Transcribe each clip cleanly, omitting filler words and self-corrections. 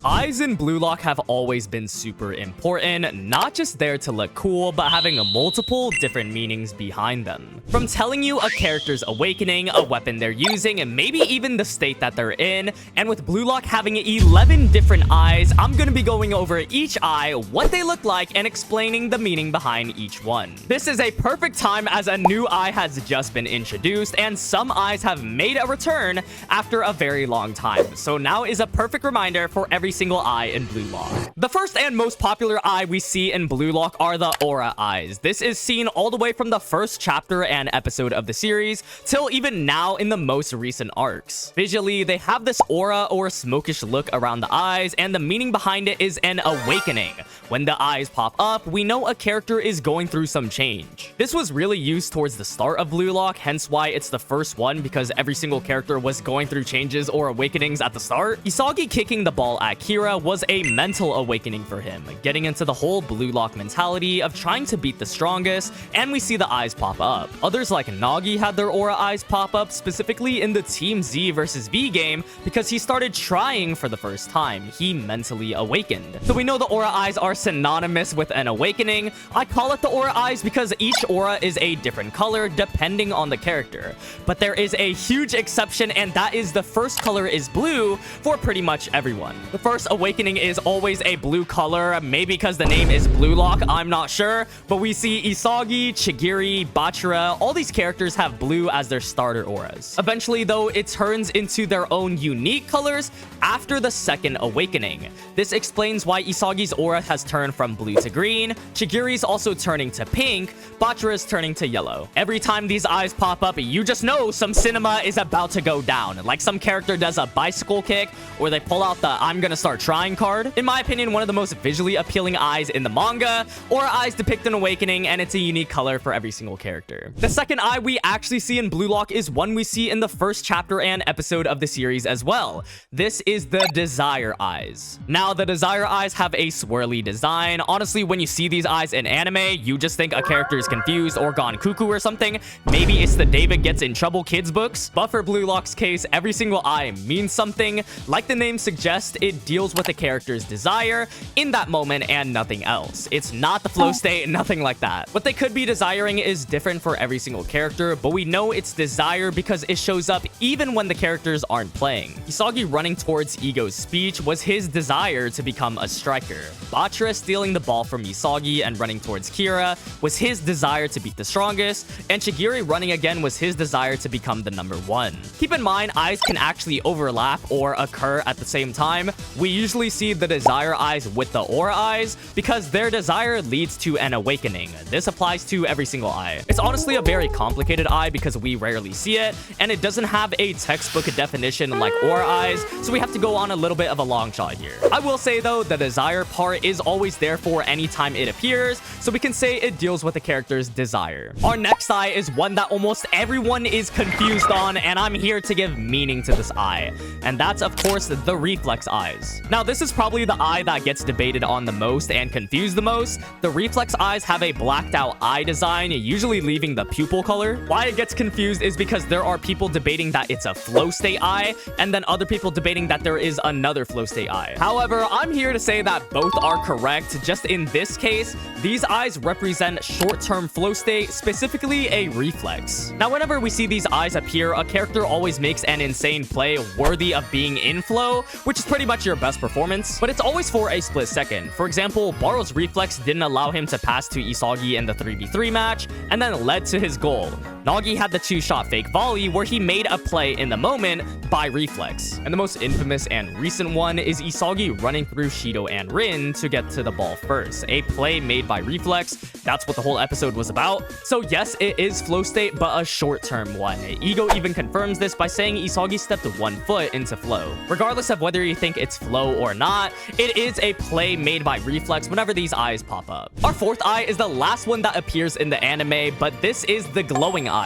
Eyes in Bluelock have always been super important, not just there to look cool, but having multiple different meanings behind them. From telling you a character's awakening, a weapon they're using, and maybe even the state that they're in, and with Bluelock having 11 different eyes, I'm gonna be going over each eye, what they look like, and explaining the meaning behind each one. This is a perfect time as a new eye has just been introduced, and some eyes have made a return after a very long time. So now is a perfect reminder for every single eye in Bluelock. The first and most popular eye we see in Bluelock are the aura eyes. This is seen all the way from the first chapter and episode of the series till even now in the most recent arcs. Visually, they have this aura or smokish look around the eyes, and the meaning behind it is an awakening. When the eyes pop up, we know a character is going through some change. This was really used towards the start of Bluelock, hence why it's the first one, because every single character was going through changes or awakenings at the start. Isagi kicking the ball at Kira was a mental awakening for him, getting into the whole Bluelock mentality of trying to beat the strongest, and we see the eyes pop up. Others like Nagi had their aura eyes pop up, specifically in the Team Z versus V game, because he started trying for the first time. He mentally awakened. So we know the aura eyes are synonymous with an awakening. I call it the aura eyes because each aura is a different color depending on the character. But there is a huge exception, and that is the first color is blue for pretty much everyone. The first awakening is always a blue color, maybe because the name is Bluelock, I'm not sure, but we see Isagi, Chigiri, Bachira, all these characters have blue as their starter auras. Eventually though, it turns into their own unique colors after the second awakening. This explains why Isagi's aura has turned from blue to green, Chigiri's also turning to pink, Bachira's turning to yellow. Every time these eyes pop up, you just know some cinema is about to go down, like some character does a bicycle kick, or they pull out the I'm gonna start trying card. In my opinion, one of the most visually appealing eyes in the manga, aura eyes depict an awakening, and it's a unique color for every single character. The second eye we actually see in Bluelock is one we see in the first chapter and episode of the series as well. This is the desire eyes. Now, the desire eyes have a swirly design. Honestly, when you see these eyes in anime, you just think a character is confused or gone cuckoo or something. Maybe it's the David Gets in Trouble kids books. But for Bluelock's case, every single eye means something. Like the name suggests, it deals with a character's desire in that moment and nothing else. It's not the flow state, nothing like that. What they could be desiring is different for every single character, but we know it's desire because it shows up even when the characters aren't playing. Isagi running towards Ego's speech was his desire to become a striker. Bachira stealing the ball from Isagi and running towards Kira was his desire to beat the strongest, and Chigiri running again was his desire to become the number one. Keep in mind, eyes can actually overlap or occur at the same time. We usually see the desire eyes with the aura eyes because their desire leads to an awakening. This applies to every single eye. It's honestly a very complicated eye because we rarely see it, and it doesn't have a textbook definition like aura eyes, so we have to go on a little bit of a long shot here. I will say though, the desire part is always there for any time it appears, so we can say it deals with the character's desire. Our next eye is one that almost everyone is confused on, and I'm here to give meaning to this eye, and that's of course the reflex eyes. Now, this is probably the eye that gets debated on the most and confused the most. The reflex eyes have a blacked out eye design, usually leaving the pupil color. Why it gets confused is because there are people debating that it's a flow state eye, and then other people debating that there is another flow state eye. However, I'm here to say that both are correct. Just in this case, these eyes represent short-term flow state, specifically a reflex. Now, whenever we see these eyes appear, a character always makes an insane play worthy of being in flow, which is pretty much your best performance, but it's always for a split second. For example, Barou's reflex didn't allow him to pass to Isagi in the 3v3 match, and then led to his goal. Nagi had the two-shot fake volley where he made a play in the moment by reflex. And the most infamous and recent one is Isagi running through Shido and Rin to get to the ball first. A play made by reflex. That's what the whole episode was about. So yes, it is flow state, but a short-term one. Ego even confirms this by saying Isagi stepped 1 foot into flow. Regardless of whether you think it's flow or not, it is a play made by reflex whenever these eyes pop up. Our fourth eye is the last one that appears in the anime, but this is the glowing eyes.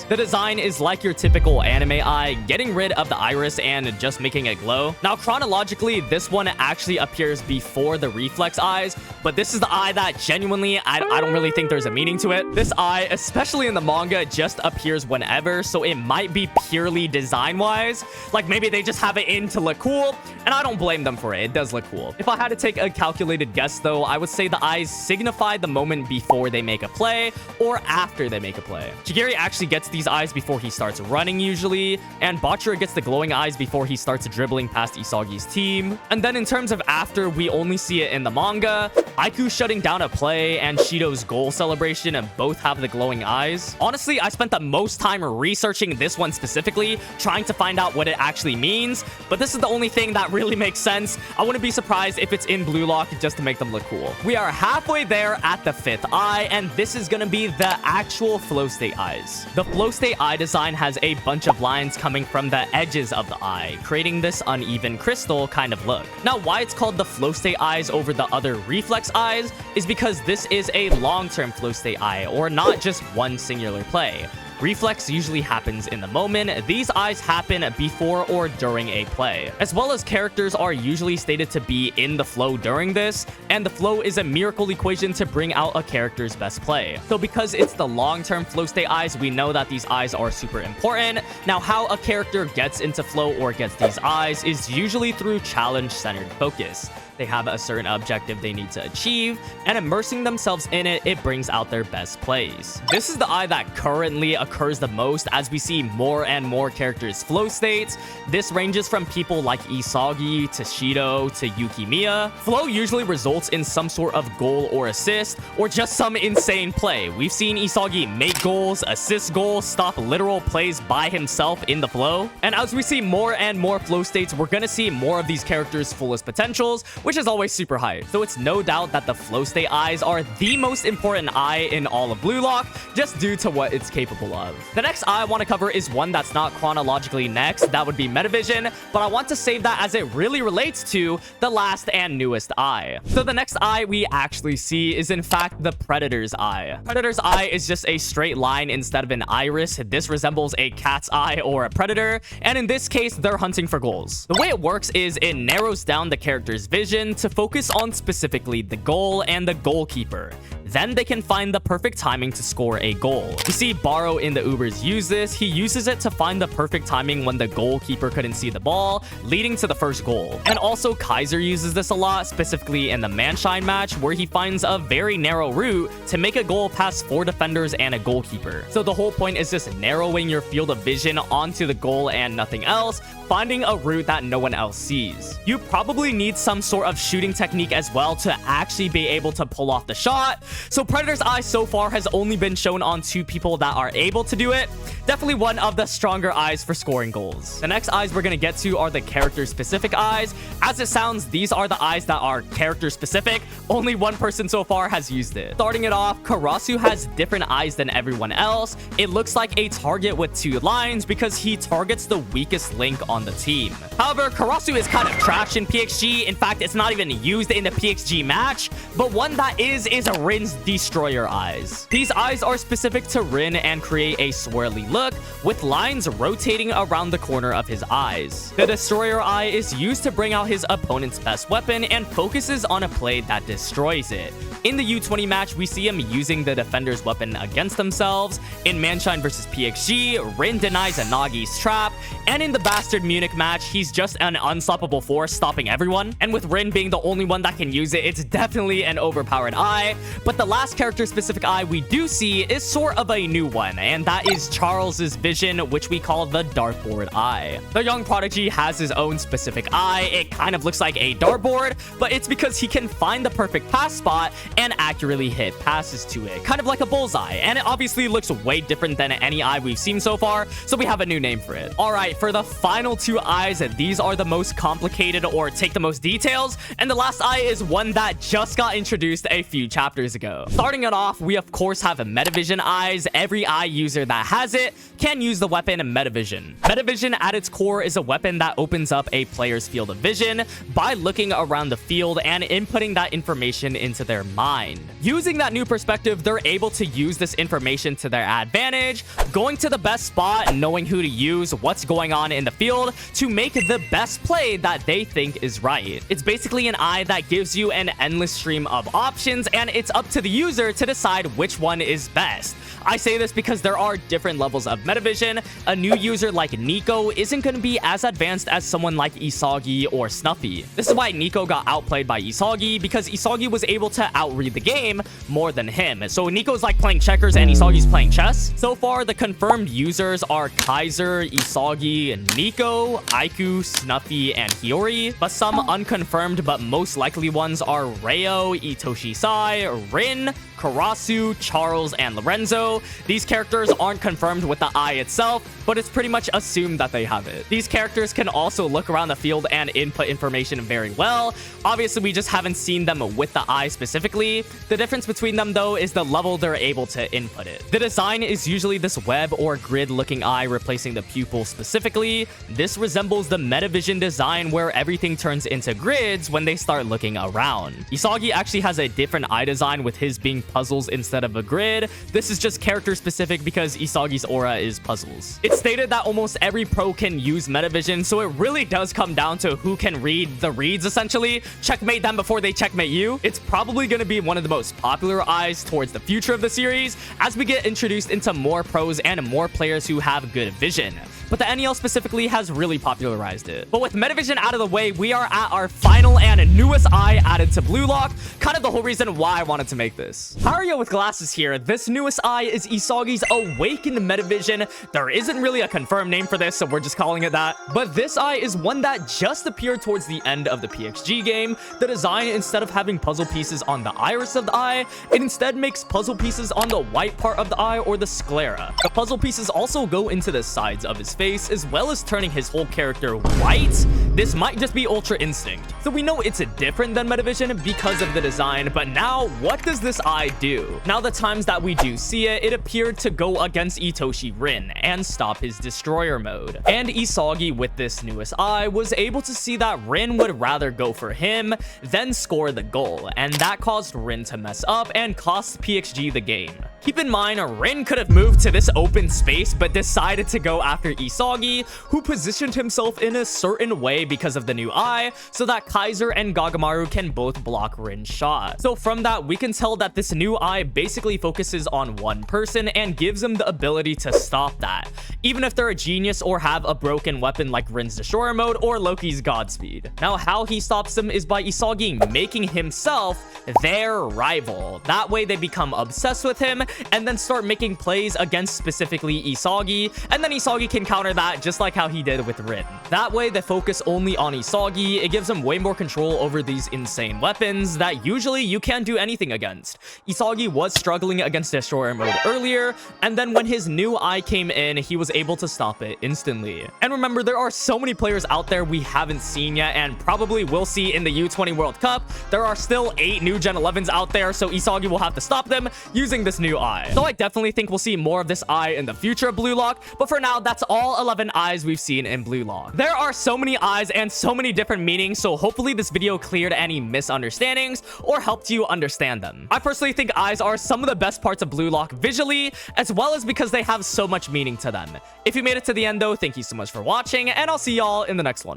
The design is like your typical anime eye, getting rid of the iris and just making it glow. Now, chronologically, this one actually appears before the reflex eyes, but this is the eye that genuinely, I don't really think there's a meaning to it. This eye, especially in the manga, just appears whenever, so it might be purely design-wise. Like, maybe they just have it in to look cool, and I don't blame them for it. It does look cool. If I had to take a calculated guess, though, I would say the eyes signify the moment before they make a play or after they make a play. Chigiri actually gets these eyes before he starts running usually, and Bachira gets the glowing eyes before he starts dribbling past Isagi's team. And then in terms of after, we only see it in the manga. Aiku shutting down a play and Shido's goal celebration and both have the glowing eyes. Honestly, I spent the most time researching this one specifically, trying to find out what it actually means, but this is the only thing that really makes sense. I wouldn't be surprised if it's in Bluelock just to make them look cool. We are halfway there at the 5th eye, and this is gonna be the actual flow state eyes. The flow state eye design has a bunch of lines coming from the edges of the eye, creating this uneven crystal kind of look. Now, why it's called the flow state eyes over the other reflex eyes is because this is a long-term flow state eye, or not just one singular play. Reflex usually happens in the moment. These eyes happen before or during a play. As well as characters are usually stated to be in the flow during this, and the flow is a miracle equation to bring out a character's best play. So because it's the long-term flow state eyes, we know that these eyes are super important. Now, how a character gets into flow or gets these eyes is usually through challenge-centered focus. They have a certain objective they need to achieve, and immersing themselves in it, it brings out their best plays. This is the eye that currently occurs the most as we see more and more characters' flow states. This ranges from people like Isagi to Shido to Yukimiya. Flow usually results in some sort of goal or assist, or just some insane play. We've seen Isagi make goals, assist goals, stop literal plays by himself in the flow. And as we see more and more flow states, we're gonna see more of these characters' fullest potentials, which is always super hype. So it's no doubt that the flow state eyes are the most important eye in all of Bluelock, just due to what it's capable of. The next eye I want to cover is one that's not chronologically next. That would be Metavision, but I want to save that as it really relates to the last and newest eye. So the next eye we actually see is in fact the Predator's eye. Predator's eye is just a straight line instead of an iris. This resembles a cat's eye or a predator, and in this case, they're hunting for goals. The way it works is it narrows down the character's vision to focus on specifically the goal and the goalkeeper. Then they can find the perfect timing to score a goal. You see Barou in the Ubers use this. He uses it to find the perfect timing when the goalkeeper couldn't see the ball, leading to the first goal. And also Kaiser uses this a lot, specifically in the Munchen match, where he finds a very narrow route to make a goal past 4 defenders and a goalkeeper. So the whole point is just narrowing your field of vision onto the goal and nothing else, finding a route that no one else sees. You probably need some sort of shooting technique as well to actually be able to pull off the shot. So Predator's eye so far has only been shown on 2 people that are able to do it. Definitely one of the stronger eyes for scoring goals. The next eyes we're going to get to are the character-specific eyes. As it sounds, these are the eyes that are character-specific. Only one person so far has used it. Starting it off, Karasu has different eyes than everyone else. It looks like a target with 2 lines because he targets the weakest link on the team. However, Karasu is kind of trash in PXG. In fact, it's not even used in the PXG match, but one that is Rin's Destroyer eyes. These eyes are specific to Rin and create a swirly look with lines rotating around the corner of his eyes. The Destroyer eye is used to bring out his opponent's best weapon and focuses on a play that destroys it. In the U20 match, we see him using the defender's weapon against themselves. In Munchen vs PXG, Rin denies Anagi's trap, and in the Bastard Munich match, he's just an unstoppable force stopping everyone. And with Rin being the only one that can use it, it's definitely an overpowered eye. But the last character-specific eye we do see is sort of a new one, and that is Charles's vision, which we call the dartboard eye. The young prodigy has his own specific eye. It kind of looks like a dartboard, but it's because he can find the perfect pass spot and accurately hit passes to it, kind of like a bullseye. And it obviously looks way different than any eye we've seen so far, so we have a new name for it. All right, for the final 2 eyes, these are the most complicated or take the most details, and the last eye is one that just got introduced a few chapters ago. go. Starting it off, we of course have Metavision Eyes. Every eye user that has it can use the weapon Metavision. Metavision at its core is a weapon that opens up a player's field of vision by looking around the field and inputting that information into their mind. Using that new perspective, they're able to use this information to their advantage, going to the best spot, knowing who to use, what's going on in the field to make the best play that they think is right. It's basically an eye that gives you an endless stream of options, and it's up to the user to decide which one is best. I say this because there are different levels of Metavision. A new user like Nico isn't going to be as advanced as someone like Isagi or Snuffy. This is why Nico got outplayed by Isagi, because Isagi was able to outread the game more than him. So Nico's like playing checkers and Isagi's playing chess. So far, the confirmed users are Kaiser, Isagi, Nico, Aiku, Snuffy, and Hiyori. But some unconfirmed but most likely ones are Ryo, Itoshi Sai, Rin, Karasu, Charles, and Lorenzo. These characters aren't confirmed with the eye itself, but it's pretty much assumed that they have it. These characters can also look around the field and input information very well. Obviously, we just haven't seen them with the eye specifically. The difference between them, though, is the level they're able to input it. The design is usually this web or grid-looking eye replacing the pupil specifically. This resembles the Metavision design where everything turns into grids when they start looking around. Isagi actually has a different eye design with his being puzzles instead of a grid. This is just character specific because Isagi's aura is puzzles. It's stated that almost every pro can use Metavision, so it really does come down to who can read the reads essentially. Checkmate them before they checkmate you. It's probably going to be one of the most popular eyes towards the future of the series as we get introduced into more pros and more players who have good vision. But the NEL specifically has really popularized it. But with Metavision out of the way, we are at our final and newest eye added to Bluelock, kind of the whole reason why I wanted to make this. Hiryo with glasses here. This newest eye is Isagi's awakened Metavision. There isn't really a confirmed name for this, so we're just calling it that. But this eye is one that just appeared towards the end of the PXG game. The design, instead of having puzzle pieces on the iris of the eye, it instead makes puzzle pieces on the white part of the eye or the sclera. The puzzle pieces also go into the sides of his face, as well as turning his whole character white. This might just be Ultra Instinct. So we know it's different than Metavision because of the design, but now what does this eye do? Now the times that we do see it, it appeared to go against Itoshi Rin and stop his destroyer mode. And Isagi with this newest eye was able to see that Rin would rather go for him than score the goal, and that caused Rin to mess up and cost PXG the game. Keep in mind, Rin could have moved to this open space, but decided to go after Isagi, who positioned himself in a certain way because of the new eye, so that Kaiser and Gagamaru can both block Rin's shot. So from that, we can tell that this new eye basically focuses on one person and gives them the ability to stop that, even if they're a genius or have a broken weapon like Rin's Destroyer mode or Loki's Godspeed. Now, how he stops them is by Isagi making himself their rival. That way, they become obsessed with him and then start making plays against specifically Isagi, and then Isagi can counter that just like how he did with Rin. That way, they focus only on Isagi. It gives him way more control over these insane weapons that usually you can't do anything against. Isagi was struggling against Destroyer mode earlier, and then when his new eye came in, he was able to stop it instantly. And remember, there are so many players out there we haven't seen yet and probably will see in the U20 World Cup. There are still 8 new Gen 11s out there, so Isagi will have to stop them using this new eye. So I definitely think we'll see more of this eye in the future of Bluelock, but for now, that's all 11 eyes we've seen in Bluelock. There are so many eyes and so many different meanings, so hopefully this video cleared any misunderstandings or helped you understand them. I personally think eyes are some of the best parts of Bluelock visually, as well as because they have so much meaning to them. If you made it to the end though, thank you so much for watching, and I'll see y'all in the next one.